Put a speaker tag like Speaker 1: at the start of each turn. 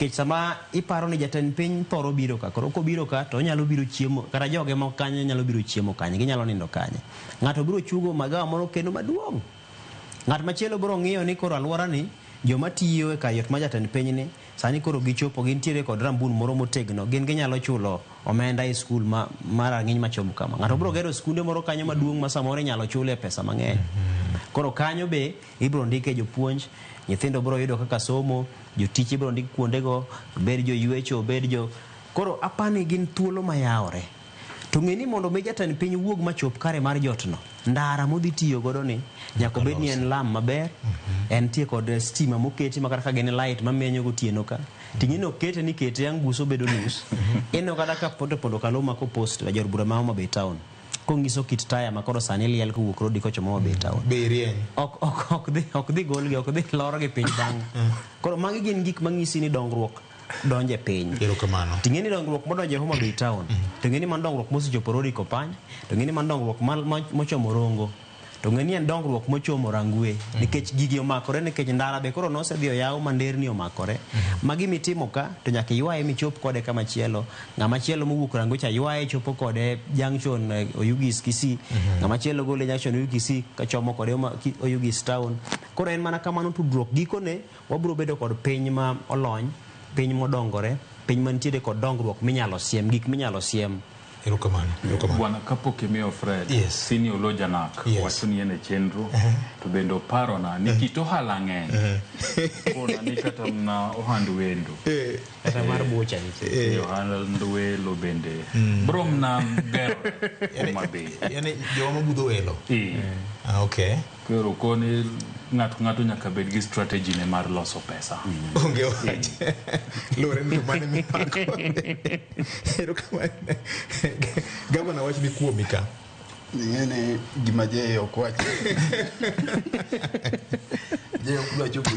Speaker 1: Kech sama iparo ni jatend piny thoro biro ka, koro kobiro ka to onyalo biro chiemo, kata joge ma kanye nyalo biro chiemo kanye, ginyalo nindo kanye. Ng'ato biro chugo magawa moro kendo maduong'. Ng'at machielo biro ng'iyo ni koro alwora ni joma tiyo e kayot ma jatend piny ni sani koro gichopo gintiere kod rambun moro motegno, gin ginyalo chulo omenda e skul mar rang'iny machom kama. Ng'ato biro gero skunde moro kanyo maduong' ma samoro inyalo chule pesa mang'eny. Koro kanyo be ibiro ndike jopuonj, nyithindo biro yudo kaka somo, jotich ibiro ndik kuondego, bed jo yuecho, bed jo. Koro apani gin thuolo mayawore. To ng'eni mondo mi jatend piny wuog machop kare mar jotno, ndara modhi tiyo godo ni nyaka bed ni en lam maber, en tie kod stima moketi makata ka gin light mamenyo gotieno ka. Ting'ino kete ni kete yang buso bedo nus. Eno kata ka pondo kaloma ko post la Jor Bura ma Homa Bay Town. Kongiso kit taya makoro sani liel ko wuok rodi kocho Homa Bay Town.
Speaker 2: Be rieny.
Speaker 1: Ok dhi golgi, ok dhi lor gi piny bang'. Koro magi gin gik mang'isi ni dongruok donje piny.
Speaker 2: Erokamano.
Speaker 1: Ting'eni dongruok modonje Homa Bay Town. Ting'eni man dongruok mosechopo Rodi Kopany. Ting'eni man dongruok mochomo Rongo. Ting'eni en dongruok mochomo Rangwe. Nikech gigi omakore, nikech ndara be koro nosedhi oyaw manderni omakore. Magi mitimo ka to nyaka ywaye michop kode kama chielo. Ng'ama chielo mowuok Rangwe cha ywaye chopo kode junction Oyugis Kisii. Ng'ama chielo gole junction Oyugis Kisii kachomo kode Oyugis Town. Koro en mana kamano tudruok gikone wabiro bedo kod piny ma olony, piny modongore, piny mantiere kod dongruok minyalo siem, gik minyalo siem.
Speaker 2: Erokamano.
Speaker 3: Bwana kapok imiyo Fred,
Speaker 2: Yes.
Speaker 3: Sini Olojanak, wacho ni en e chenro, to bende oparona ni kit ohala ng'eny. Kona ni kata mna ohand wendo.
Speaker 1: Kata mar bucha ni.
Speaker 3: Ohand welo bende. Bro mna bero. Homa Bay.
Speaker 2: Yani joma budho welo. Okay.
Speaker 3: Kero koni ng'ato nyaka bed gi strategy ne mar loso pesa.
Speaker 2: Onge wach. Lore ni mane mipako. Erokamano. Gavana wach ni kuomi ka.
Speaker 4: Ng'ene gima je ok wacho. Je ok dwa chopo